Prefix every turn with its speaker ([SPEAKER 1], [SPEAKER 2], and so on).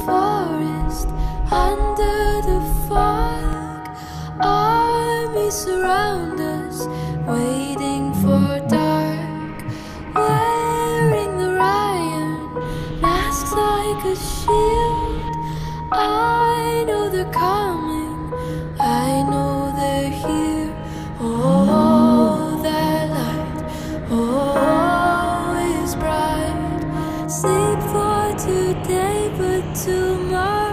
[SPEAKER 1] forest, under the fog, armies surround us, waiting for dark, wearing the iron masks like a shield. I know they're coming, I know they're here. Oh, that light, oh, is bright. Sleep for today, but tomorrow